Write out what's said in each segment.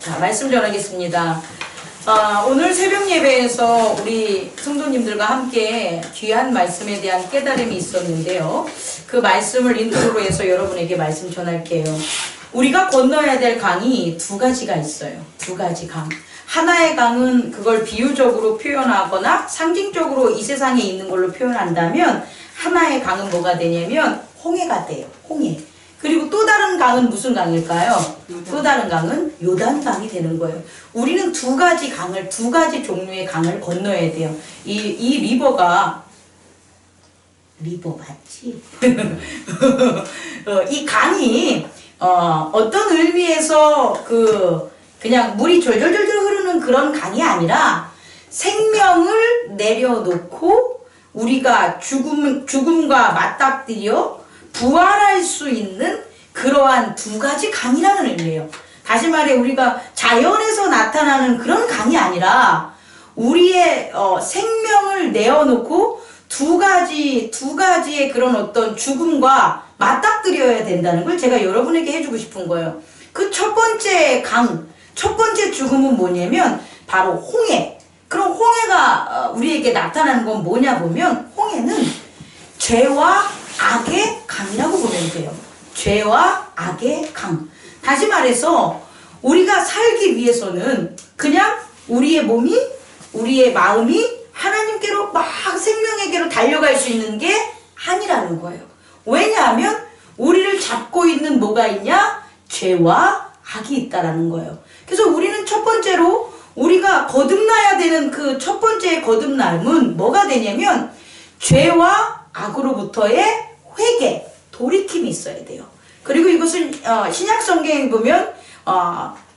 자, 말씀 전하겠습니다. 오늘 새벽 예배에서 우리 성도님들과 함께 귀한 말씀에 대한 깨달음이 있었는데요. 그 말씀을 인트로로 해서 여러분에게 말씀 전할게요. 우리가 건너야 될 강이 두 가지가 있어요. 두 가지 강. 하나의 강은 그걸 비유적으로 표현하거나 상징적으로 이 세상에 있는 걸로 표현한다면 하나의 강은 뭐가 되냐면 홍해가 돼요. 홍해. 그리고 또 다른 강은 무슨 강일까요? 또 다른 강은 요단강이 되는 거예요. 우리는 두 가지 강을, 두 가지 종류의 강을 건너야 돼요. 이 리버가, 리버 맞지? 이 강이, 어떤 의미에서 그냥 물이 졸졸졸졸 흐르는 그런 강이 아니라 생명을 내려놓고 우리가 죽음과 맞닥뜨려 부활할 수 있는 그러한 두 가지 강이라는 의미예요. 다시 말해 우리가 자연에서 나타나는 그런 강이 아니라 우리의 생명을 내어놓고 두 가지의 그런 어떤 죽음과 맞닥뜨려야 된다는 걸 제가 여러분에게 해주고 싶은 거예요. 그 첫 번째 강, 첫 번째 죽음은 뭐냐면 바로 홍해. 그럼 홍해가 우리에게 나타나는 건 뭐냐 보면 홍해는 죄와 악의 강이라고 보면 돼요. 죄와 악의 강. 다시 말해서 우리가 살기 위해서는 그냥 우리의 몸이, 우리의 마음이 하나님께로 막 생명에게로 달려갈 수 있는 게 아니라는 거예요. 왜냐하면 우리를 잡고 있는 뭐가 있냐? 죄와 악이 있다라는 거예요. 그래서 우리는 첫 번째로 우리가 거듭나야 되는 그 첫 번째 거듭남은 뭐가 되냐면 죄와 악으로부터의 회개, 돌이킴이 있어야 돼요. 그리고 이것은 신약 성경에 보면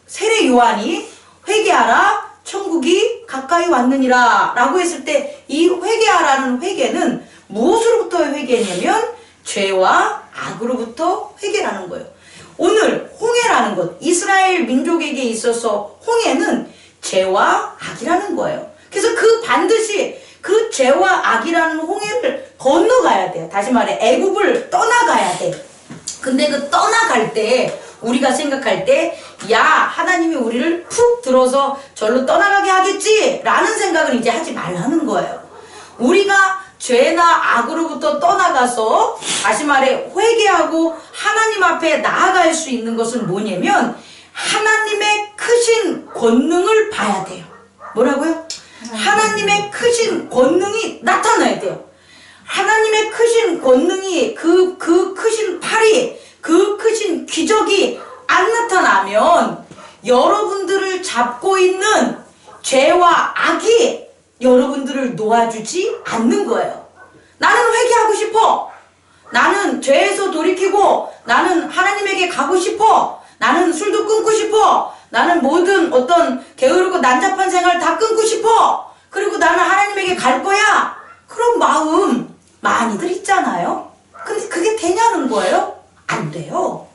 세례 요한이 회개하라 천국이 가까이 왔느니라 라고 했을 때 이 회개하라는 회개는 무엇으로부터의 회개냐면 죄와 악으로부터 회개라는 거예요. 오늘 홍해라는 것, 이스라엘 민족에게 있어서 홍해는 죄와 악이라는 거예요. 그래서 반드시 그 죄와 악이라는 홍해를 건너가야 돼요. 다시 말해 애굽을 떠나가야 돼. 근데 그 떠나갈 때 우리가 생각할 때 야 하나님이 우리를 푹 들어서 절로 떠나가게 하겠지 라는 생각을 이제 하지 말라는 거예요. 우리가 죄나 악으로부터 떠나가서 다시 말해 회개하고 하나님 앞에 나아갈 수 있는 것은 뭐냐면 하나님의 크신 권능을 봐야 돼요. 뭐라고요? 하나님의 크신 권능이 나타나야 돼요. 하나님의 크신 권능이 그 크신 팔이 그 크신 기적이 안 나타나면 여러분들을 잡고 있는 죄와 악이 여러분들을 놓아주지 않는 거예요. 나는 회개하고 싶어. 나는 죄에서 돌이키고 나는 하나님에게 가고 싶어. 나는 술도 끊고 싶어. 나는 모든 어떤 게으르고 난잡한 생활 다 끊고 싶어. 그리고 나는 하나님에게 갈 거야. 그런 마음 많이들 있잖아요. 근데 그게 되냐는 거예요? 안 돼요.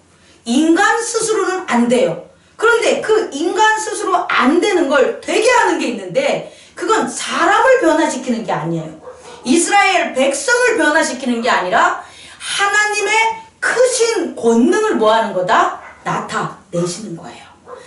인간 스스로는 안 돼요. 그런데 그 인간 스스로 안 되는 걸 되게 하는 게 있는데 그건 사람을 변화시키는 게 아니에요. 이스라엘 백성을 변화시키는 게 아니라 하나님의 크신 권능을 뭐 하는 거다? 나타내시는 거예요.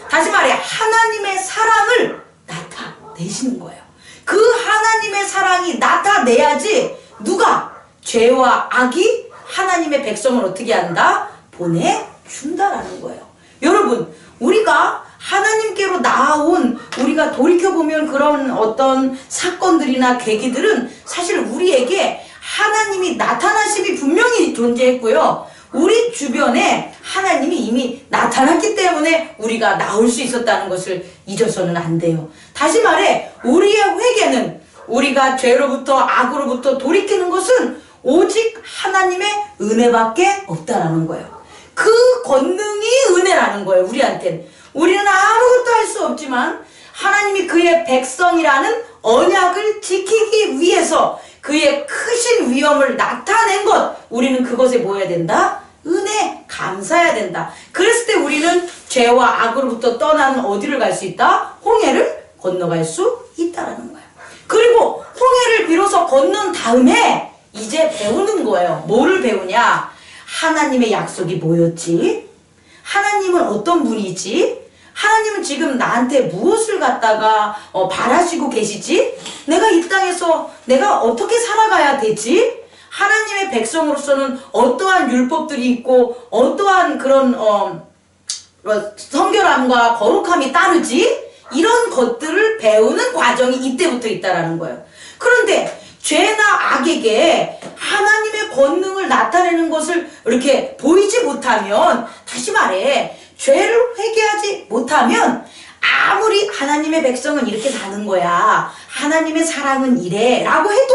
다시 말해 하나님의 사랑을 나타내시는 거예요. 그 하나님의 사랑이 나타내야지 누가? 죄와 악이 하나님의 백성을 어떻게 한다? 보내준다라는 거예요. 여러분 우리가 하나님께로 나아온 우리가 돌이켜보면 그런 어떤 사건들이나 계기들은 사실 우리에게 하나님이 나타나심이 분명히 존재했고요. 우리 주변에 하나님이 이미 나타났기 때문에 우리가 나올 수 있었다는 것을 잊어서는 안 돼요. 다시 말해 우리의 회개는 우리가 죄로부터 악으로부터 돌이키는 것은 오직 하나님의 은혜밖에 없다라는 거예요. 그 권능이 은혜라는 거예요. 우리한테는. 우리는 아무것도 할 수 없지만 하나님이 그의 백성이라는 언약을 지키기 위해서 그의 크신 위엄을 나타낸 것, 우리는 그것에 뭐 해야 된다? 은혜 감사해야 된다. 그랬을 때 우리는 죄와 악으로부터 떠나는 어디를 갈 수 있다? 홍해를 건너갈 수 있다라는 거예요. 그리고 홍해를 비로소 건넌 다음에 이제 배우는 거예요. 뭐를 배우냐? 하나님의 약속이 뭐였지? 하나님은 어떤 분이지? 하나님은 지금 나한테 무엇을 갖다가 바라시고 계시지? 내가 이 땅에서 내가 어떻게 살아가야 되지? 하나님의 백성으로서는 어떠한 율법들이 있고 어떠한 그런 성결함과 거룩함이 따르지? 이런 것들을 배우는 과정이 이때부터 있다라는 거예요. 그런데 죄나 악에게 하나님의 권능을 나타내는 것을 이렇게 보이지 못하면, 다시 말해 죄를 회개하지 못하면 아무리 하나님의 백성은 이렇게 사는 거야, 하나님의 사랑은 이래 라고 해도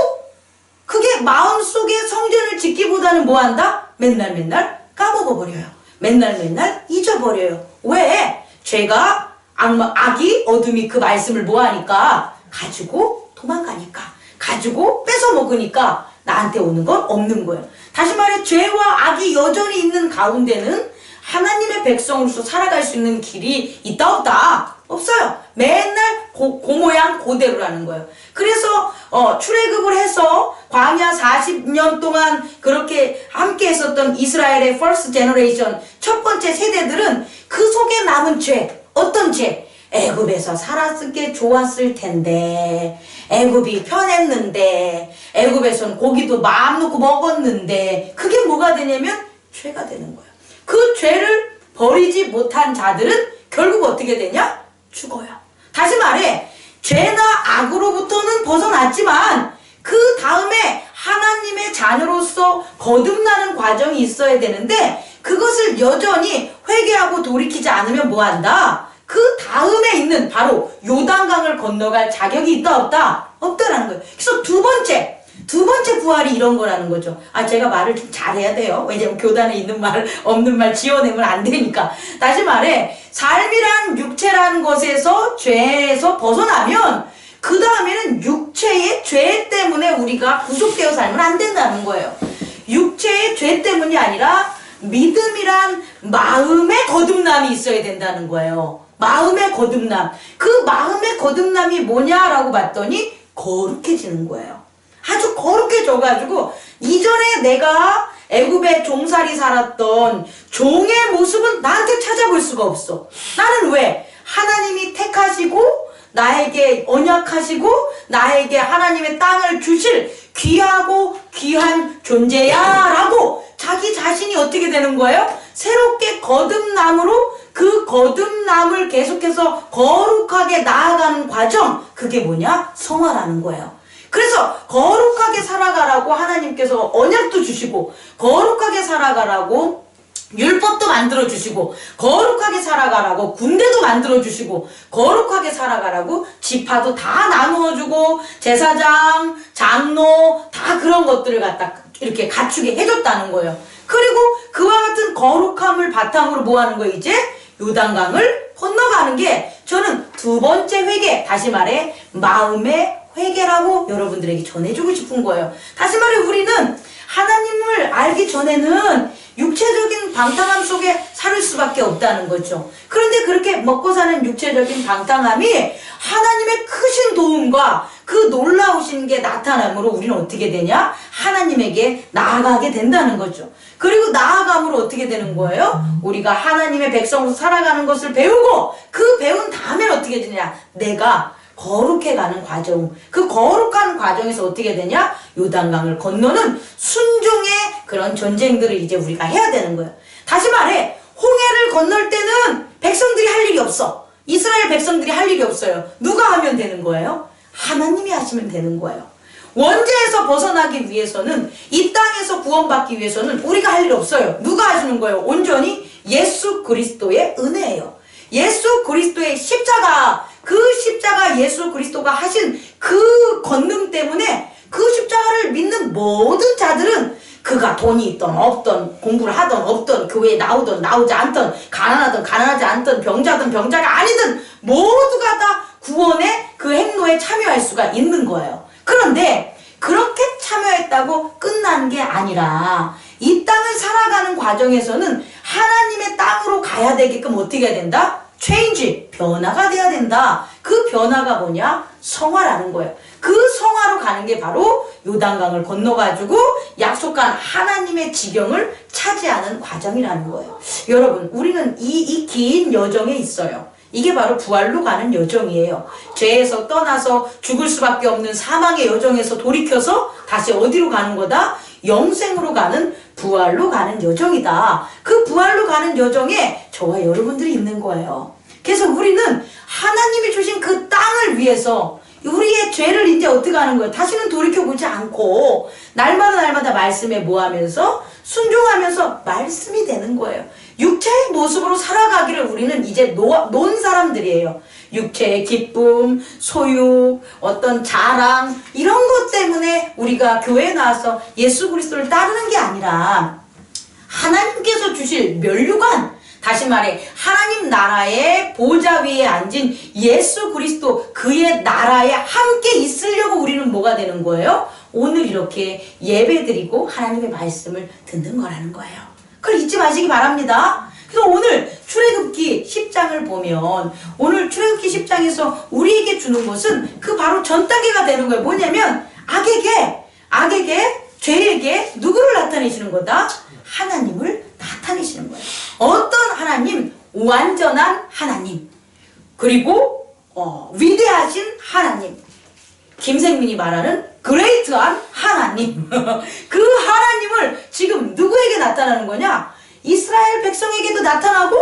그게 마음속에 성전을 짓기보다는 뭐한다? 맨날 까먹어버려요. 맨날 잊어버려요. 왜? 죄가 악이 어둠이 그 말씀을 뭐하니까? 가지고 도망가니까, 가지고 뺏어 먹으니까 나한테 오는 건 없는 거예요. 다시 말해 죄와 악이 여전히 있는 가운데는 하나님의 백성으로서 살아갈 수 있는 길이 있다 없다? 없어요. 맨날 그 모양 그대로라는 거예요. 그래서 출애굽을 해서 광야 40년 동안 그렇게 함께 했었던 이스라엘의 first generation, 첫 번째 세대들은 그 속에 남은 죄, 어떤 죄? 애굽에서 살았을 게 좋았을 텐데, 애굽이 편했는데, 애굽에선 고기도 마음 놓고 먹었는데, 그게 뭐가 되냐면 죄가 되는 거예요. 그 죄를 버리지 못한 자들은 결국 어떻게 되냐? 죽어요. 다시 말해 죄나 악으로부터는 벗어났지만 그 다음에 하나님의 자녀로서 거듭나는 과정이 있어야 되는데, 그것을 여전히 회개하고 돌이키지 않으면 뭐한다? 그 다음에 있는 바로 요단강을 건너갈 자격이 있다 없다? 없다라는 거예요. 그래서 두 번째 부활이 이런 거라는 거죠. 제가 말을 좀 잘해야 돼요. 왜냐면 교단에 있는 말, 없는 말 지어내면 안 되니까. 다시 말해 삶이란 육체라는 것에서, 죄에서 벗어나면 그 다음에는 육체의 죄 때문에 우리가 구속되어 살면 안 된다는 거예요. 육체의 죄 때문이 아니라 믿음이란 마음의 거듭남이 있어야 된다는 거예요. 마음의 거듭남. 그 마음의 거듭남이 뭐냐라고 봤더니 거룩해지는 거예요. 아주 거룩해져가지고 이전에 내가 애굽에 종살이 살았던 종의 모습은 나한테 찾아볼 수가 없어. 나는 왜? 하나님이 택하시고 나에게 언약하시고 나에게 하나님의 땅을 주실 귀하고 귀한 존재야 라고 자기 자신이 어떻게 되는 거예요? 새롭게 거듭남으로 그 거듭남을 계속해서 거룩하게 나아가는 과정, 그게 뭐냐? 성화라는 거예요. 그래서 거룩하게 살아가라고 하나님께서 언약도 주시고, 거룩하게 살아가라고 율법도 만들어주시고, 거룩하게 살아가라고 군대도 만들어주시고, 거룩하게 살아가라고 지파도 다 나누어주고, 제사장, 장로 다 그런 것들을 갖다 이렇게 갖추게 해줬다는 거예요. 그리고 그와 같은 거룩함을 바탕으로 뭐 하는 거예요? 이제 요단강을 건너가는 게 저는 두 번째 회개, 다시 말해 마음의 회개라고 여러분들에게 전해주고 싶은 거예요. 다시 말해 우리는 하나님을 알기 전에는 육체적인 방탕함 속에 살 수밖에 없다는 거죠. 그런데 그렇게 먹고 사는 육체적인 방탕함이 하나님의 크신 도움과 그 놀라우신 게 나타남으로 우리는 어떻게 되냐? 하나님에게 나아가게 된다는 거죠. 그리고 나아감으로 어떻게 되는 거예요? 우리가 하나님의 백성으로 살아가는 것을 배우고, 그 배운 다음에는 어떻게 되냐? 내가 거룩해가는 과정, 그 거룩한 과정에서 어떻게 되냐? 요단강을 건너는 순종의 그런 전쟁들을 이제 우리가 해야 되는 거예요. 다시 말해 홍해를 건널 때는 백성들이 할 일이 없어. 이스라엘 백성들이 할 일이 없어요. 누가 하면 되는 거예요? 하나님이 하시면 되는 거예요. 원죄에서 벗어나기 위해서는, 이 땅에서 구원받기 위해서는 우리가 할 일 없어요. 누가 하시는 거예요? 온전히 예수 그리스도의 은혜예요. 예수 그리스도의 십자가, 그 십자가 예수 그리스도가 하신 그 권능 때문에 그 십자가를 믿는 모든 자들은, 그가 돈이 있던 없던, 공부를 하던 없던, 교회에 나오던 나오지 않던, 가난하던 가난하지 않던, 병자든 병자가 아니든 모두가 다 구원의 그 행로에 참여할 수가 있는 거예요. 그런데 그렇게 참여했다고 끝난 게 아니라 이 땅을 살아가는 과정에서는 하나님의 땅으로 가야 되게끔 어떻게 해야 된다? 체인지, 변화가 돼야 된다. 그 변화가 뭐냐? 성화라는 거예요. 그 성화로 가는 게 바로 요단강을 건너가지고 약속한 하나님의 지경을 차지하는 과정이라는 거예요. 여러분, 우리는 이 긴 여정에 있어요. 이게 바로 부활로 가는 여정이에요. 죄에서 떠나서 죽을 수밖에 없는 사망의 여정에서 돌이켜서 다시 어디로 가는 거다? 영생으로 가는 부활로 가는 여정이다. 그 부활로 가는 여정에 저와 여러분들이 있는 거예요. 그래서 우리는 하나님이 주신 그 땅을 위해서 우리의 죄를 이제 어떻게 하는 거예요? 다시는 돌이켜보지 않고 날마다 말씀에 뭐하면서 순종하면서 말씀이 되는 거예요. 육체의 모습으로 살아가기를 우리는 이제 놓은 사람들이에요. 육체의 기쁨, 소유, 어떤 자랑 이런 것 때문에 우리가 교회에 나와서 예수 그리스도를 따르는 게 아니라 하나님께서 주실 면류관, 다시 말해 하나님 나라의 보좌 위에 앉은 예수 그리스도 그의 나라에 함께 있으려고 우리는 뭐가 되는 거예요? 오늘 이렇게 예배드리고 하나님의 말씀을 듣는 거라는 거예요. 그걸 잊지 마시기 바랍니다. 그래서 오늘 출애굽기 10장을 보면 오늘 출애굽기 10장에서 우리에게 주는 것은 그 바로 전 단계가 되는 거예요. 뭐냐면 악에게 죄에게 누구를 나타내시는 거다? 하나님을 나타내시는 거예요. 어떤 하나님? 완전한 하나님. 그리고 위대하신 하나님. 김생민이 말하는 그레이트한 하나님. 그 하나님을 지금 누구에게 나타나는 거냐? 이스라엘 백성에게도 나타나고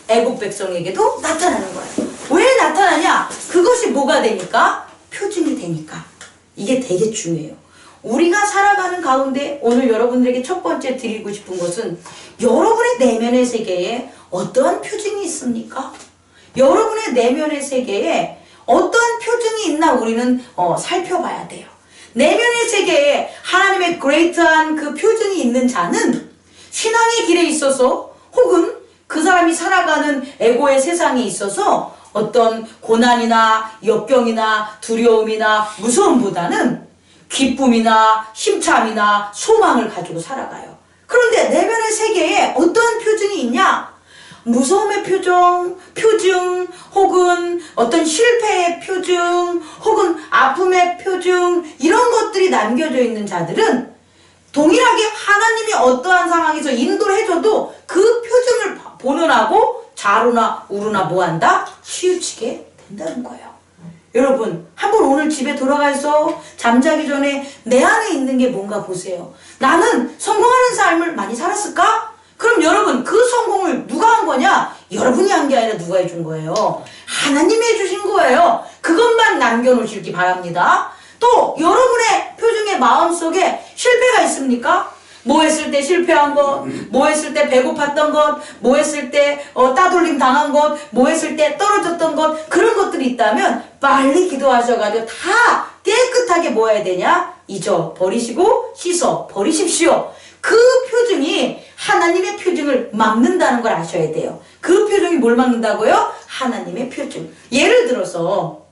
애국 백성에게도 나타나는 거예요. 왜 나타나냐? 그것이 뭐가 되니까? 표징이 되니까. 이게 되게 중요해요. 우리가 살아가는 가운데 오늘 여러분들에게 첫 번째 드리고 싶은 것은 여러분의 내면의 세계에 어떠한 표징이 있습니까? 여러분의 내면의 세계에 어떠한 표징이 있나 우리는 살펴봐야 돼요. 내면의 세계에 하나님의 그레이트한 그 표징이 있는 자는 신앙의 길에 있어서 혹은 그 사람이 살아가는 에고의 세상에 있어서 어떤 고난이나 역경이나 두려움이나 무서움보다는 기쁨이나 힘참이나 소망을 가지고 살아가요. 그런데 내면의 세계에 어떠한 표징이 있냐? 무서움의 표징, 혹은 어떤 실패의 표징, 혹은 아픔의 표징, 이런 것들이 남겨져 있는 자들은 동일하게 하나님이 어떠한 상황에서 인도를 해줘도 그 표징을 보는하고 좌로나 우로나 뭐한다? 치우치게 된다는 거예요. 여러분, 한번 오늘 집에 돌아가서 잠자기 전에 내 안에 있는 게 뭔가 보세요. 나는 성공하는 삶을 많이 살았을까? 그럼 여러분, 그 성공을 누가 한 거냐? 여러분이 한 게 아니라 누가 해준 거예요? 하나님이 해주신 거예요. 그것만 남겨놓으시기 바랍니다. 또 여러분의 표정의 마음속에 실패가 있습니까? 뭐 했을 때 실패한 것, 뭐 했을 때 배고팠던 것, 뭐 했을 때 따돌림 당한 것, 뭐 했을 때 떨어졌던 것, 그런 것들이 있다면 빨리 기도하셔가지고 다 깨끗하게 뭐 해야 되냐? 잊어버리시고 씻어버리십시오. 그 표징이 하나님의 표징을 막는다는 걸 아셔야 돼요. 그 표징이 뭘 막는다고요? 하나님의 표징. 예를 들어서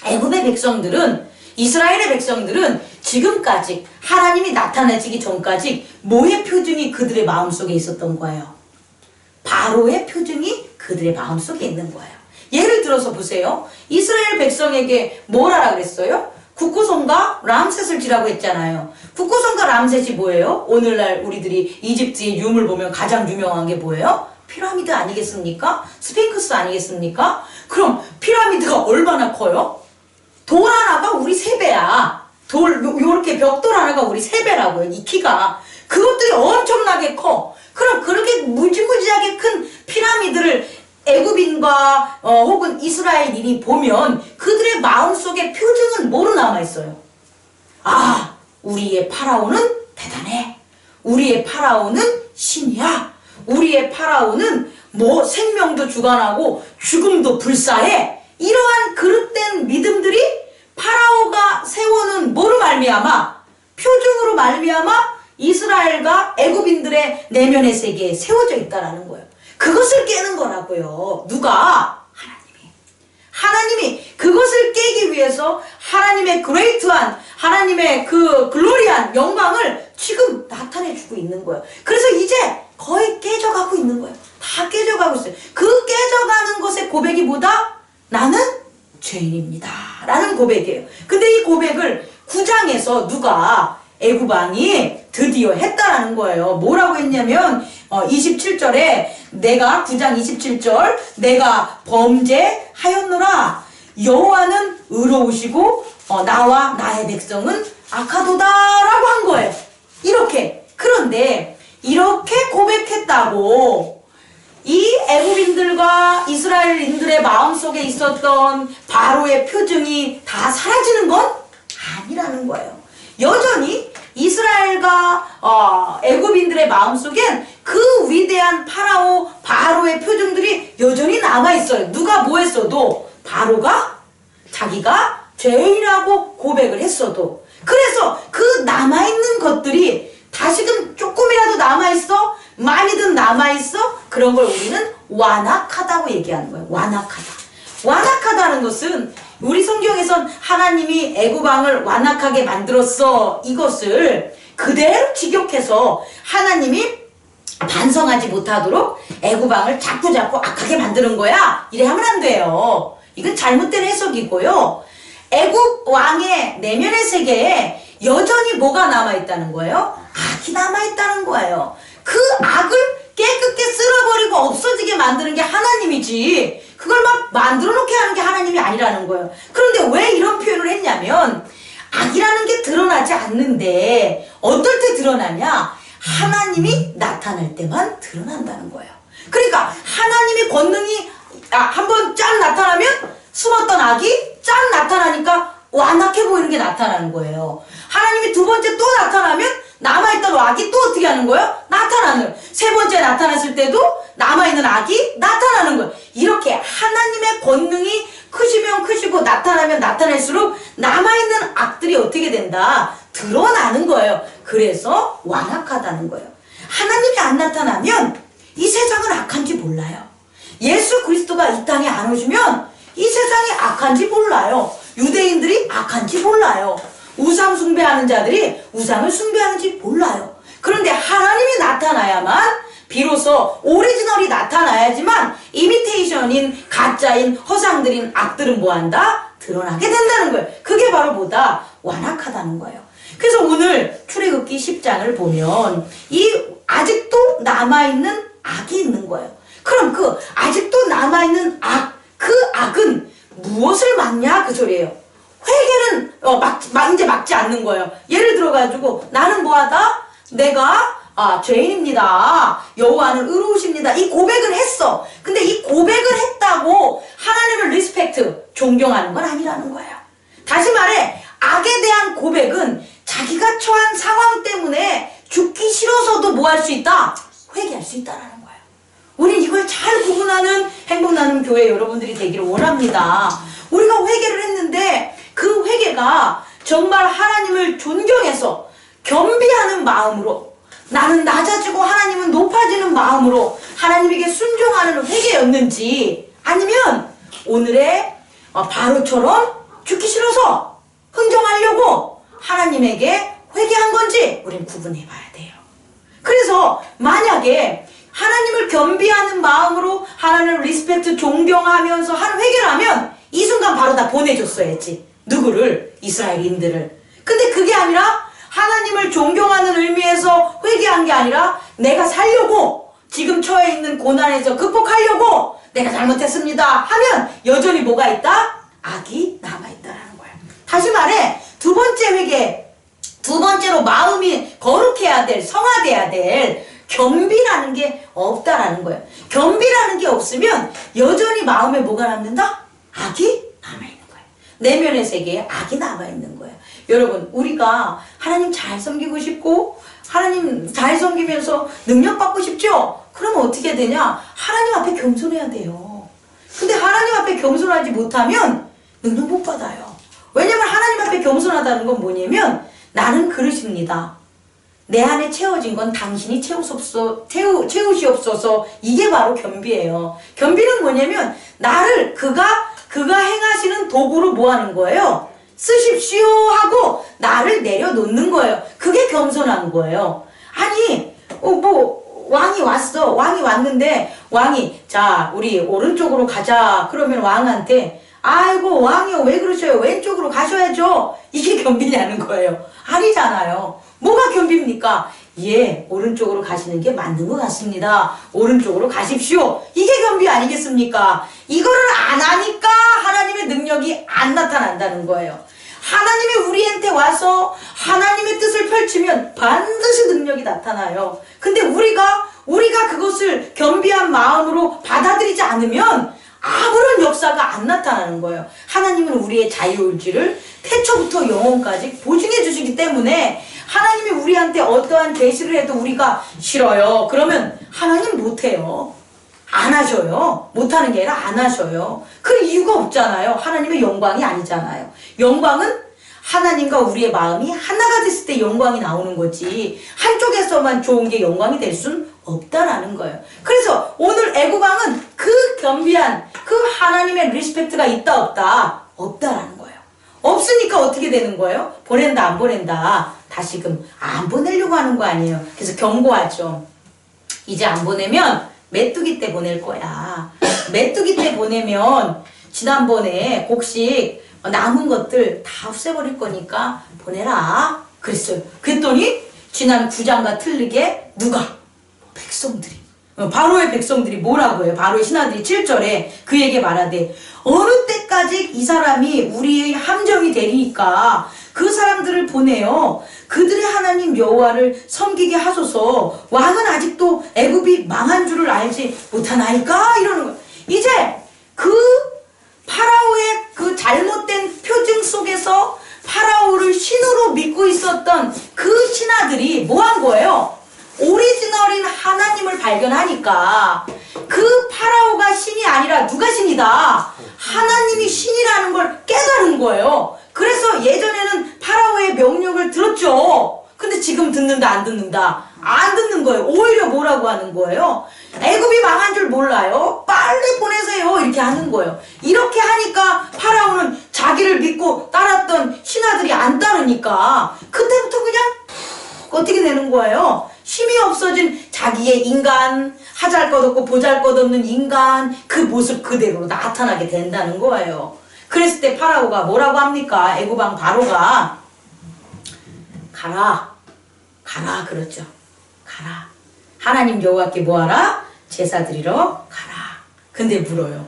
애굽의 백성들은, 이스라엘의 백성들은 지금까지 하나님이 나타나시기 전까지 뭐의 표징이 그들의 마음속에 있었던 거예요? 바로의 표징이 그들의 마음속에 있는 거예요. 예를 들어서 보세요. 이스라엘 백성에게 뭘 하라 그랬어요? 국고성과 람셋을 지라고 했잖아요. 국고성과 람셋이 뭐예요? 오늘날 우리들이 이집트의 유물 보면 가장 유명한 게 뭐예요? 피라미드 아니겠습니까? 스핑크스 아니겠습니까? 그럼 피라미드가 얼마나 커요? 돌 하나가 우리 3배야. 요렇게 벽돌 하나가 우리 3배라고요. 이 키가. 그것들이 엄청나게 커. 그럼 그렇게 무지무지하게 큰 피라미드를 애굽인과 혹은 이스라엘인이 보면 그들의 마음속에 표징은 뭐로 남아있어요? 아, 우리의 파라오는 대단해. 우리의 파라오는 신이야. 우리의 파라오는 뭐 생명도 주관하고 죽음도 불사해. 이러한 그릇된 믿음들이 파라오가 세워놓은 뭐로 말미암아? 표징으로 말미암아 이스라엘과 애굽인들의 내면의 세계에 세워져 있다라는 거예요. 그것을 깨는 거라고요. 누가? 하나님이 그것을 깨기 위해서 하나님의 그레이트한, 하나님의 그 글로리한 영광을 지금 나타내주고 있는 거예요. 그래서 이제 거의 깨져가고 있는 거예요. 다 깨져가고 있어요. 그 깨져가는 것의 고백이 뭐다? 나는 죄인입니다 라는 고백이에요. 근데 이 고백을 9장에서 누가? 애굽 왕이 드디어 했다라는 거예요. 뭐라고 했냐면 27절에 내가 9장 27절 내가 범죄하였노라. 여호와는 의로우시고 나와 나의 백성은 악하도다라고 한 거예요. 이렇게. 그런데 이렇게 고백했다고 이 애굽인들과 이스라엘인들의 마음속에 있었던 바로의 표정이 다 사라지는 건 아니라는 거예요. 여전히 이스라엘과 애굽인들의 마음속엔 그 위대한 파라오 바로의 표정들이 여전히 남아있어요. 누가 뭐 했어도 바로가 자기가 죄인이라고 고백을 했어도. 그래서 그 남아있는 것들이 다시금 조금이라도 남아있어? 많이든 남아있어? 그런 걸 우리는 완악하다고 얘기하는 거예요. 완악하다. 완악하다는 것은 우리 성경에선 하나님이 애굽 왕을 완악하게 만들었어. 이것을 그대로 직역해서 하나님이 반성하지 못하도록 애굽 왕을 자꾸 악하게 만드는 거야. 이래 하면 안 돼요. 이건 잘못된 해석이고요. 애굽 왕의 내면의 세계에 여전히 뭐가 남아있다는 거예요? 악이 남아있다는 거예요. 그 악을 깨끗게 쓸어버리고 없어지게 만드는 게 하나님이지 그걸 막 만들어 놓게 하는 게 하나님이 아니라는 거예요. 그런데 왜 이런 표현을 했냐면 악이라는 게 드러나지 않는데 어떨 때 드러나냐? 하나님이 나타날 때만 드러난다는 거예요. 그러니까 하나님의 권능이 한번 짠 나타나면 숨었던 악이 짠 나타나니까 완악해 보이는 게 나타나는 거예요. 하나님이 두 번째 또 나타나면 남아있던 악이 또 어떻게 하는 거예요? 나타나는. 세 번째 나타났을 때도 남아있는 악이 나타나는 거예요. 이렇게 하나님의 권능이 크시면 크시고 나타나면 나타날수록 남아있는 악들이 어떻게 된다? 드러나는 거예요. 그래서 완악하다는 거예요. 하나님이 안 나타나면 이 세상은 악한지 몰라요. 예수 그리스도가 이 땅에 안 오시면 이 세상이 악한지 몰라요. 유대인들이 악한지 몰라요. 우상 숭배하는 자들이 우상을 숭배하는지 몰라요. 그런데 하나님이 나타나야만 비로소 오리지널이 나타나야지만 이미테이션인 가짜인 허상들인 악들은 뭐한다? 드러나게 된다는 거예요. 그게 바로 뭐다? 완악하다는 거예요. 그래서 오늘 출애굽기 10장을 보면 이 아직도 남아있는 악이 있는 거예요. 그럼 그 아직도 남아있는 악, 그 악은 무엇을 막냐? 그 소리예요. 회개는 이제 막지 않는 거예요. 예를 들어가지고 나는 뭐하다? 내가 죄인입니다. 여호와는 의로우십니다. 이 고백을 했어. 근데 이 고백을 했다고 하나님을 리스펙트, 존경하는 건 아니라는 거예요. 다시 말해 악에 대한 고백은 자기가 처한 상황 때문에 죽기 싫어서도 뭐 할 수 있다? 회개할 수 있다는 거예요. 우린 이걸 잘 구분하는 행복나눔 교회 여러분들이 되기를 원합니다. 우리가 회개를 했는데 그 회개가 정말 하나님을 존경해서 겸비하는 마음으로 나는 낮아지고 하나님은 높아지는 마음으로 하나님에게 순종하는 회개였는지 아니면 오늘의 바로처럼 죽기 싫어서 흥정하려고 하나님에게 회개한 건지 우린 구분해 봐야 돼요. 그래서 만약에 하나님을 겸비하는 마음으로 하나님을 리스펙트 존경하면서 한 회개를 하면 이 순간 바로 다 보내줬어야지. 누구를? 이스라엘인들을. 근데 그게 아니라 하나님을 존경하는 의미에서 회개한 게 아니라 내가 살려고 지금 처해 있는 고난에서 극복하려고 내가 잘못했습니다 하면 여전히 뭐가 있다? 악이 남아있다라는 거야. 다시 말해 두 번째 회개, 두 번째로 마음이 거룩해야 될, 성화돼야 될 겸비라는 게 없다라는 거예요. 겸비라는 게 없으면 여전히 마음에 뭐가 남는다? 악이 남아있는 거예요. 내면의 세계에 악이 남아있는 거예요. 여러분 우리가 하나님 잘 섬기고 싶고 하나님 잘 섬기면서 능력받고 싶죠? 그러면 어떻게 되냐? 하나님 앞에 겸손해야 돼요. 근데 하나님 앞에 겸손하지 못하면 능력 못 받아요. 왜냐면 하나님 앞에 겸손하다는 건 뭐냐면 나는 그릇입니다. 내 안에 채워진 건 당신이 채우시옵소서. 이게 바로 겸비예요. 겸비는 뭐냐면 나를 그가 행하시는 도구로 뭐 하는 거예요? 쓰십시오 하고 나를 내려놓는 거예요. 그게 겸손한 거예요. 아니 왕이 왔어. 왕이 왔는데 왕이 자 우리 오른쪽으로 가자. 그러면 왕한테 아이고 왕이요 왜 그러셔요? 왼쪽으로 가셔야죠. 이게 겸비냐는 거예요. 아니잖아요. 뭐가 겸비입니까? 예, 오른쪽으로 가시는 게 맞는 것 같습니다. 오른쪽으로 가십시오. 이게 겸비 아니겠습니까? 이거를 안 하니까 하나님의 능력이 안 나타난다는 거예요. 하나님이 우리한테 와서 하나님의 뜻을 펼치면 반드시 능력이 나타나요. 근데 우리가 그것을 겸비한 마음으로 받아들이지 않으면 아무런 역사가 안 나타나는 거예요. 하나님은 우리의 자유의지를 태초부터 영혼까지 보증해 주시기 때문에 하나님이 우리한테 어떠한 계시를 해도 우리가 싫어요. 그러면 하나님 못해요. 안 하셔요. 못하는 게 아니라 안 하셔요. 그 이유가 없잖아요. 하나님의 영광이 아니잖아요. 영광은 하나님과 우리의 마음이 하나가 됐을 때 영광이 나오는 거지, 한쪽에서만 좋은 게 영광이 될 수는 없다라는 거예요. 그래서 오늘 애고방은 그 겸비한 그 하나님의 리스펙트가 있다 없다? 없다라는 거예요. 없으니까 어떻게 되는 거예요? 보낸다 안 보낸다? 다시금 안 보내려고 하는 거 아니에요. 그래서 경고하죠. 이제 안 보내면 메뚜기 때 보낼 거야. 메뚜기 때 보내면 지난번에 곡식 남은 것들 다 없애버릴 거니까 보내라 그랬어요. 그랬더니 지난 9장과 틀리게 누가? 백성들이, 바로의 백성들이 뭐라고 해요? 바로의 신하들이 7절에 그에게 말하되 어느 때까지 이 사람이 우리의 함정이 되리니까 그 사람들을 보내요. 그들의 하나님 여호와를 섬기게 하소서. 왕은 아직도 애굽이 망한 줄을 알지 못하나이까? 이러는 거예요. 이제 그 파라오의 그 잘못된 표징 속에서 파라오를 신으로 믿고 있었던 그 신하들이 뭐 한 거예요? 오리지널인 하나님을 발견하니까 그 파라오가 신이 아니라 누가 신이다? 하나님이 신이라는 걸 깨달은 거예요. 그래서 예전에는 파라오의 명령을 들었죠. 근데 지금 듣는다 안 듣는다? 안 듣는 거예요. 오히려 뭐라고 하는 거예요? 애굽이 망한 줄 몰라요? 빨리 보내세요. 이렇게 하는 거예요. 이렇게 하니까 파라오는 자기를 믿고 따랐던 신하들이 안 따르니까 그때부터 그냥 어떻게 되는 거예요? 힘이 없어진 자기의 인간, 하잘 것 없고 보잘 것 없는 인간, 그 모습 그대로 나타나게 된다는 거예요. 그랬을 때 파라오가 뭐라고 합니까? 애굽왕 바로가 가라 그렇죠. 가라. 하나님 여호와께 뭐하라? 제사 드리러 가라. 근데 물어요.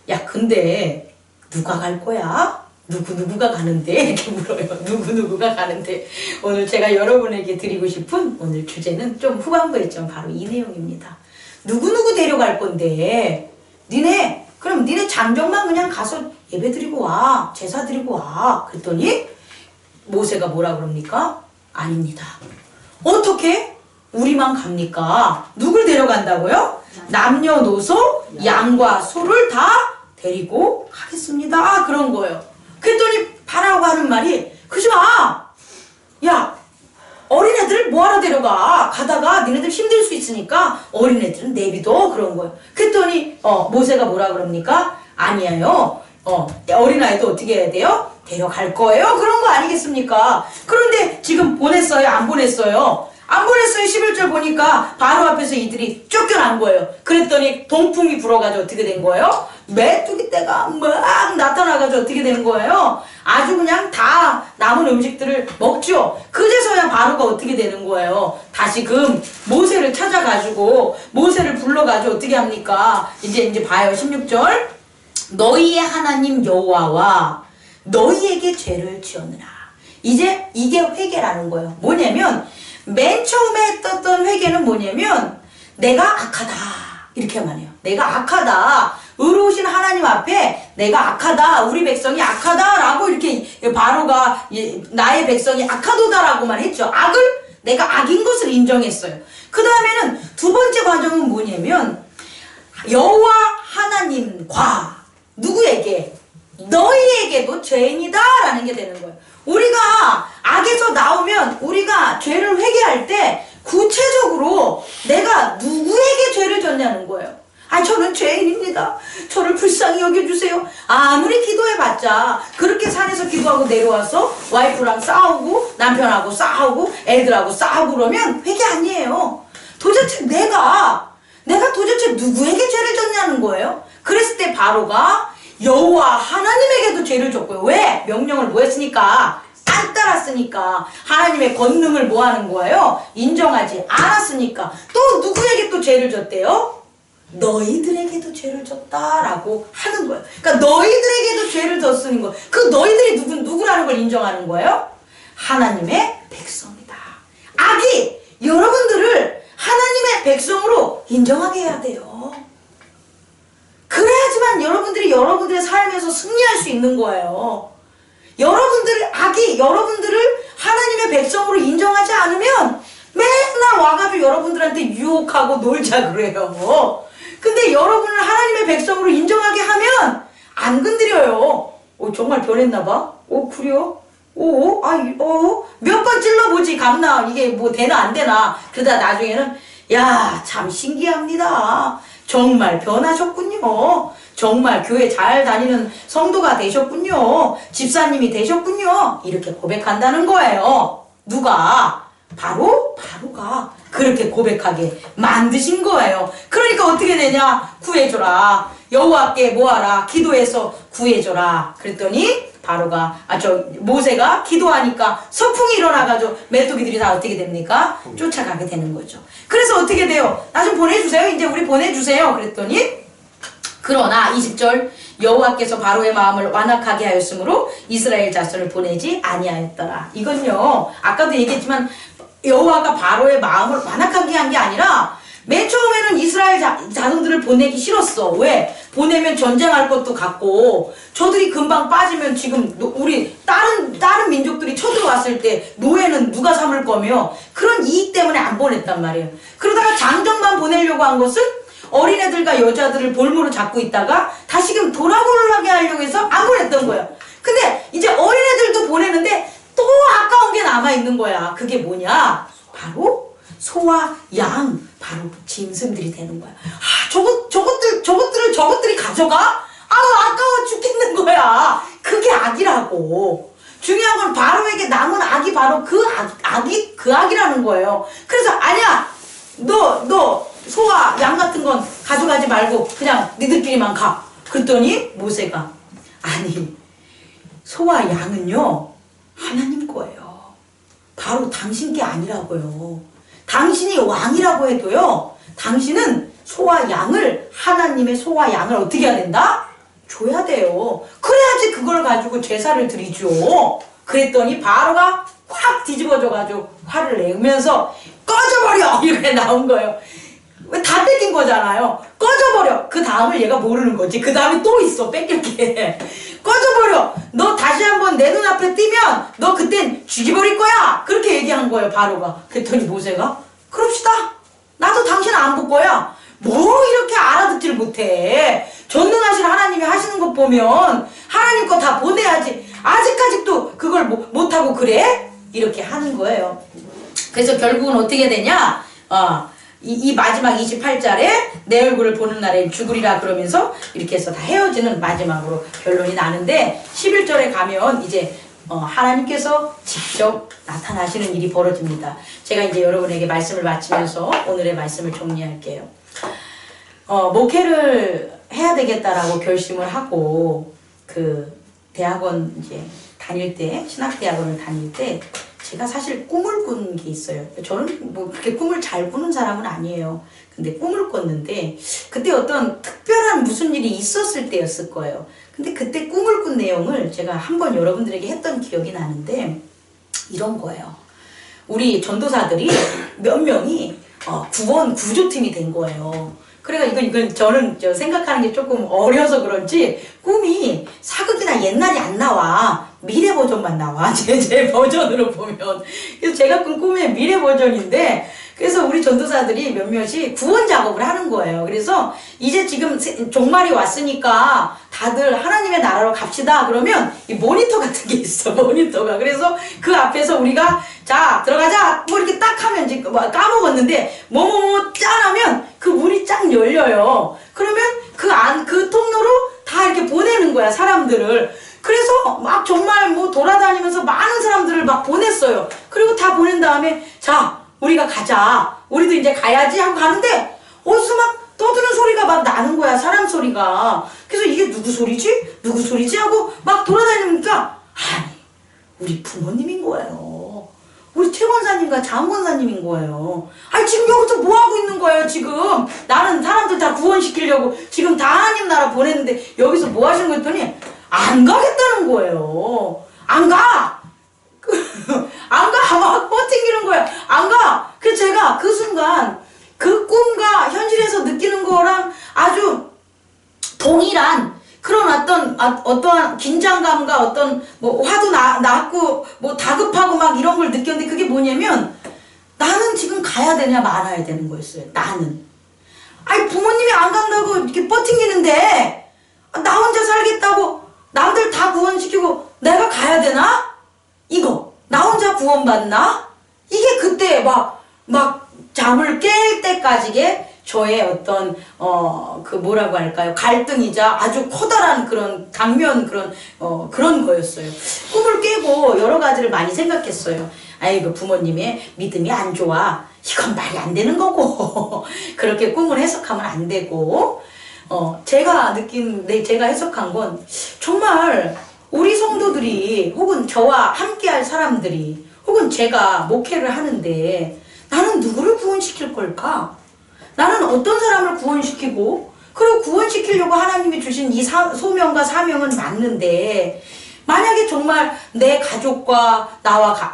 야, 근데 누가 갈 거야? 누구가 가는데? 이렇게 물어요. 누구가 가는데? 오늘 제가 여러분에게 드리고 싶은 오늘 주제는 좀 후반부에 좀 바로 이 내용입니다. 누구 데려갈 건데? 그럼 니네 장정만 그냥 가서 예배 드리고 와. 제사 드리고 와. 그랬더니 모세가 뭐라 그럽니까? 아닙니다. 어떻게? 우리만 갑니까? 누굴 데려간다고요? 남녀노소, 양과 소를 다 데리고 가겠습니다. 그런 거예요. 그랬더니 파라오가 하는 말이 그지 마! 야, 어린애들 뭐하러 데려가? 가다가 니네들 힘들 수 있으니까 어린애들은 내비둬. 그런 거예요. 그랬더니 모세가 뭐라 그럽니까? 아니에요. 어린아이도 어떻게 해야 돼요? 데려갈 거예요. 그런 거 아니겠습니까? 그런데 지금 보냈어요? 안 보냈어요? 안 보냈어요. 11절 보니까 바로 앞에서 이들이 쫓겨난 거예요. 그랬더니 동풍이 불어가지고 어떻게 된 거예요? 메뚜기 떼가 막 나타나가지고 어떻게 된 거예요? 아주 그냥 다 남은 음식들을 먹죠. 그제서야 바로가 어떻게 되는 거예요? 다시금 모세를 찾아가지고 모세를 불러가지고 어떻게 합니까? 이제 봐요. 16절 너희의 하나님 여호와와 너희에게 죄를 지었느라. 이제 이게 회개라는 거예요. 뭐냐면 맨 처음에 했던 회개는 뭐냐면 내가 악하다 이렇게 말해요. 내가 악하다. 의로우신 하나님 앞에 내가 악하다. 우리 백성이 악하다 라고 이렇게 바로가 나의 백성이 악하도다라고만 했죠. 악을 내가 악인 것을 인정했어요. 그 다음에는 두 번째 과정은 뭐냐면 여호와 하나님과 누구에게? 너희에게도 죄인이다 라는 게 되는 거예요. 우리가 악에서 나오면 우리가 죄를 회개할 때 구체적으로 내가 누구에게 죄를 졌냐는 거예요. 저는 죄인입니다. 저를 불쌍히 여겨주세요. 아무리 기도해봤자 그렇게 산에서 기도하고 내려와서 와이프랑 싸우고 남편하고 싸우고 애들하고 싸우고 그러면 회개 아니에요. 도대체 내가 도대체 누구에게 죄를 졌냐는 거예요. 그랬을 때 바로가 여호와 하나님에게도 죄를 줬고요. 왜? 명령을 뭐 했으니까? 딴 알았으니까 하나님의 권능을 뭐 하는 거예요? 인정하지 않았으니까 또 누구에게 또 죄를 졌대요? 너희들에게도 죄를 졌다라고 하는 거예요. 그러니까 너희들에게도 죄를 졌으니 거. 그 너희들이 누구라는 걸 인정하는 거예요? 하나님의 백성이다. 악이 여러분들을 하나님의 백성으로 인정하게 해야 돼요. 그래야지만 여러분들이 여러분들의 삶에서 승리할 수 있는 거예요. 악이 여러분들을 하나님의 백성으로 인정하지 않으면 맨날 와가지고 여러분들한테 유혹하고 놀자 그래요. 근데 여러분을 하나님의 백성으로 인정하게 하면 안 건드려요. 정말 변했나봐? 그래요? 몇 번 찔러보지, 감나. 이게 뭐 되나 안 되나. 그러다 나중에는, 야, 참 신기합니다. 정말 변하셨군요. 정말 교회 잘 다니는 성도가 되셨군요. 집사님이 되셨군요. 이렇게 고백한다는 거예요. 누가? 바로가 그렇게 고백하게 만드신 거예요. 그러니까 어떻게 되냐? 구해줘라. 여호와께 뭐하라? 기도해서 구해줘라. 그랬더니 모세가 기도하니까 서풍이 일어나가지고 메뚜기들이 다 어떻게 됩니까? 쫓아가게 되는 거죠. 그래서 어떻게 돼요? 나 좀 보내주세요. 이제 우리 보내주세요. 그랬더니 그러나 20절 여호와께서 바로의 마음을 완악하게 하였으므로 이스라엘 자손을 보내지 아니하였더라. 이건요, 아까도 얘기했지만 여호와가 바로의 마음을 완악하게 한 게 아니라 맨 처음에는 이스라엘 자손들을 보내기 싫었어. 왜? 보내면 전쟁할 것도 같고 저들이 금방 빠지면 지금 우리 다른 민족들이 쳐들어왔을 때 노예는 누가 삼을 거며 그런 이익 때문에 안 보냈단 말이에요. 그러다가 장정만 보내려고 한 것은 어린애들과 여자들을 볼모로 잡고 있다가 다시금 돌아보려게 하려고 해서 안 보냈던 거예요. 근데 이제 어린애들도 보내는데 또 아까운 게 남아있는 거야. 그게 뭐냐? 바로 소와 양, 바로 짐승들이 되는 거야. 저것들이 가져가? 아까워 죽겠는 거야. 그게 악이라고. 중요한 건 바로에게 남은 악이 바로 그 악이라는 거예요. 그래서 아니야, 너 소와 양 같은 건 가져가지 말고 그냥 니들끼리만 가. 그랬더니 모세가 아니, 소와 양은요 하나님 거예요. 바로 당신 게 아니라고요. 당신이 왕이라고 해도요, 당신은 소와 양을, 하나님의 소와 양을 어떻게 해야 된다? 줘야 돼요. 그래야지 그걸 가지고 제사를 드리죠. 그랬더니 바로가 확 뒤집어져가지고 화를 내면서 꺼져버려! 이렇게 나온 거예요. 왜 다 뺏긴 거잖아요. 꺼져버려! 그 다음을 얘가 모르는 거지. 그 다음에 또 있어, 뺏길 게. 꺼져버려! 너 다시 한번 내 눈앞에 띄면 너 그땐 죽여버릴 거야! 그렇게 얘기한 거예요, 바로가. 그랬더니 모세가 그럽시다. 나도 당신 안 볼 거야. 뭐 이렇게 알아듣지를 못해. 전능하신 하나님이 하시는 것 보면 하나님 거 다 보내야지. 아직까지도 그걸 못하고 그래? 이렇게 하는 거예요. 그래서 결국은 어떻게 되냐? 이 마지막 28절에 내 얼굴을 보는 날엔 죽으리라 그러면서 이렇게 해서 다 헤어지는 마지막으로 결론이 나는데 11절에 가면 이제 하나님께서 직접 나타나시는 일이 벌어집니다. 제가 이제 여러분에게 말씀을 마치면서 오늘의 말씀을 정리할게요. 목회를 해야 되겠다라고 결심을 하고 그 대학원 이제 다닐 때, 신학대학원을 다닐 때 제가 사실 꿈을 꾼 게 있어요. 저는 뭐 그렇게 꿈을 잘 꾸는 사람은 아니에요. 근데 꿈을 꿨는데 그때 어떤 특별한 무슨 일이 있었을 때였을 거예요. 근데 그때 꿈을 꾼 내용을 제가 한번 여러분들에게 했던 기억이 나는데 이런 거예요. 우리 전도사들이 몇 명이 구원 구조팀이 된 거예요. 그래가 이건 저는 생각하는 게 조금 어려서 그런지 꿈이 사극이나 옛날이 안 나와. 미래 버전만 나와. 제 버전으로 보면. 그래서 제가 꾼 꿈의 미래 버전인데 그래서 우리 전도사들이 몇몇이 구원 작업을 하는 거예요. 그래서 이제 지금 종말이 왔으니까 다들 하나님의 나라로 갑시다. 그러면 이 모니터 같은 게 있어. 모니터가. 그래서 그 앞에서 우리가 자 들어가자 뭐 이렇게 딱 하면 이제 까먹었는데 뭐뭐뭐 짠 하면 그 문이 쫙 열려요. 그러면 그 통로로 다 이렇게 보내는 거야, 사람들을. 그래서 막 정말 뭐 돌아다니면서 많은 사람들을 막 보냈어요. 그리고 다 보낸 다음에 자 우리가 가자. 우리도 이제 가야지 하고 가는데 어디서 막 떠드는 소리가 막 나는 거야, 사람 소리가. 그래서 이게 누구 소리지? 누구 소리지? 하고 막 돌아다니니까 아니 우리 부모님인 거예요. 우리 최권사님과 장권사님인 거예요. 아니 지금 여기서 뭐 하고 있는 거예요 지금? 나는 사람들 다 구원시키려고 지금 다 하나님 나라 보냈는데 여기서 뭐 하시는 거 했더니 안 가겠다는 거예요. 안 가! 안 가! 막 버팅기는 거야. 안 가! 그래서 제가 그 순간 그 꿈과 현실에서 느끼는 거랑 아주 동일한 그런 어떠한 긴장감과 어떤 뭐 화도 났고 뭐 다급하고 막 이런 걸 느꼈는데 그게 뭐냐면 나는 지금 가야 되냐 말아야 되는 거였어요. 나는. 아니 부모님이 안 간다고 이렇게 버팅기는데 나 혼자 살겠다고 남들 다 구원시키고 내가 가야 되나? 이거 나 혼자 구원받나? 이게 그때 막 잠을 깰 때까지의 저의 어떤 그 뭐라고 할까요? 갈등이자 아주 커다란 그런 당면 그런 거였어요. 꿈을 깨고 여러 가지를 많이 생각했어요. 아이고 부모님의 믿음이 안 좋아. 이건 말이 안 되는 거고 그렇게 꿈을 해석하면 안 되고 제가 해석한 건 정말 우리 성도들이 혹은 저와 함께할 사람들이 혹은 제가 목회를 하는데 나는 누구를 구원시킬 걸까? 나는 어떤 사람을 구원시키고 그리고 구원시키려고 하나님이 주신 이 소명과 사명은 맞는데 만약에 정말 내 가족과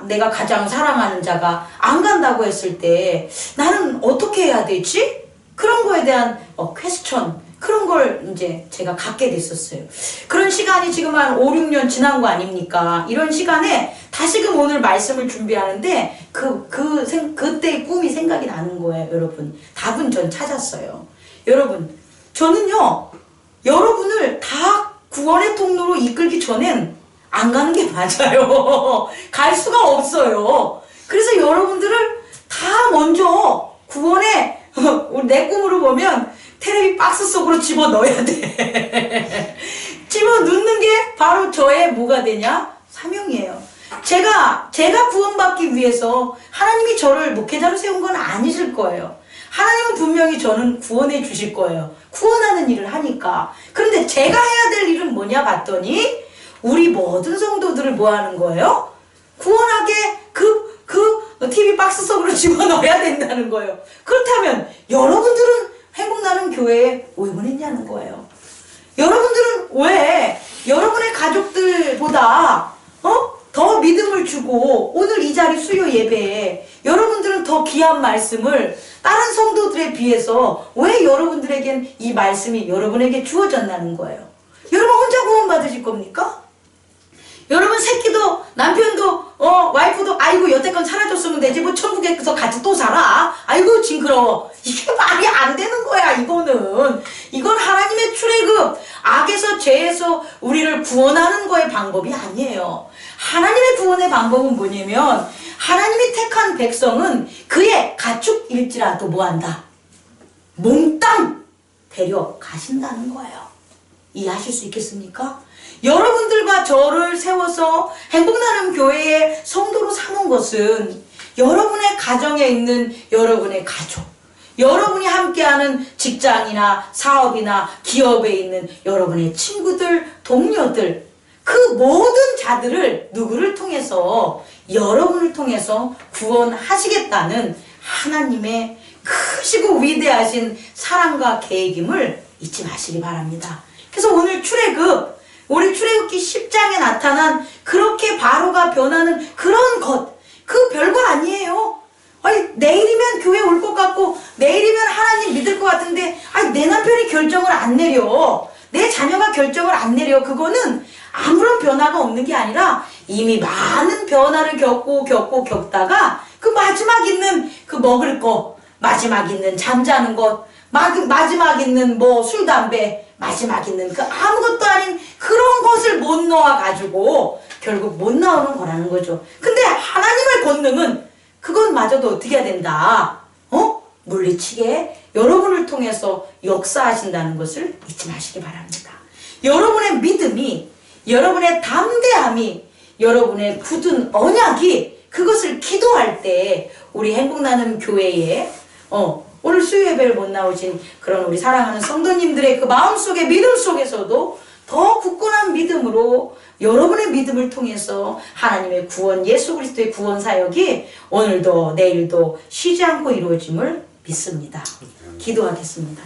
내가 가장 사랑하는 자가 안 간다고 했을 때 나는 어떻게 해야 되지? 그런 거에 대한 퀘스천 그런 걸 이제 제가 갖게 됐었어요. 그런 시간이 지금 한 5, 6년 지난 거 아닙니까? 이런 시간에 다시금 오늘 말씀을 준비하는데 그때의 꿈이 생각이 나는 거예요, 여러분. 답은 전 찾았어요. 여러분, 저는요, 여러분을 다 구원의 통로로 이끌기 전엔 안 가는 게 맞아요. 갈 수가 없어요. 그래서 여러분들을 다 먼저 구원의 내 꿈으로 보면 테레비 박스 속으로 집어넣어야 돼. 집어넣는 게 바로 저의 뭐가 되냐? 사명이에요. 제가 구원받기 위해서 하나님이 저를 목회자로 세운 건 아니실 거예요. 하나님은 분명히 저는 구원해 주실 거예요. 구원하는 일을 하니까. 그런데 제가 해야 될 일은 뭐냐 봤더니 우리 모든 성도들을 뭐 하는 거예요? 구원하게 그 TV 박스 속으로 집어넣어야 된다는 거예요. 그렇다면 여러분들은 행복나눔 교회에 왜 보냈냐는 거예요. 여러분들은 왜 여러분의 가족들보다 더 믿음을 주고 오늘 이 자리 수요 예배에 여러분들은 더 귀한 말씀을 다른 성도들에 비해서 왜 여러분들에겐 이 말씀이 여러분에게 주어졌다는 거예요. 여러분 혼자 구원받으실 겁니까? 여러분 새끼도 남편도 와이프도 아이고 여태껏 살아줬으면 되지 뭐 천국에서 같이 또 살아 아이고 징그러워 이게 말이 안 되는 거야. 이건 하나님의 출애굽 악에서 죄에서 우리를 구원하는 거의 방법이 아니에요. 하나님의 구원의 방법은 뭐냐면 하나님이 택한 백성은 그의 가축일지라도 뭐한다? 몽땅 데려가신다는 거예요. 이해하실 수 있겠습니까? 여러분들과 저를 세워서 행복나눔 교회의 성도로 삼은 것은 여러분의 가정에 있는 여러분의 가족, 여러분이 함께하는 직장이나 사업이나 기업에 있는 여러분의 친구들, 동료들, 그 모든 자들을 누구를 통해서 여러분을 통해서 구원하시겠다는 하나님의 크시고 위대하신 사랑과 계획임을 잊지 마시기 바랍니다. 그래서 오늘 우리 출애굽기 10장에 나타난 그렇게 바로가 변하는 그런 것, 그 별거 아니에요. 아니 내일이면 교회 올 것 같고 내일이면 하나님 믿을 것 같은데 아니 내 남편이 결정을 안 내려, 내 자녀가 결정을 안 내려. 그거는 아무런 변화가 없는 게 아니라 이미 많은 변화를 겪다가 그 마지막 있는 그 먹을 거, 마지막 있는 잠자는 것, 마지막 있는 뭐 술, 담배, 마지막 있는 그 아무것도 아닌 그런 것을 못 넣어가지고 결국 못 나오는 거라는 거죠. 근데 하나님의 권능은 그것마저도 어떻게 해야 된다? 물리치게 여러분을 통해서 역사하신다는 것을 잊지 마시기 바랍니다. 여러분의 믿음이, 여러분의 담대함이, 여러분의 굳은 언약이 그것을 기도할 때 우리 행복나눔 교회에 오늘 수요 예배를 못 나오신 그런 우리 사랑하는 성도님들의 그 마음속의 믿음 속에서도 더 굳건한 믿음으로 여러분의 믿음을 통해서 하나님의 구원, 예수 그리스도의 구원 사역이 오늘도 내일도 쉬지 않고 이루어짐을 믿습니다. 기도하겠습니다.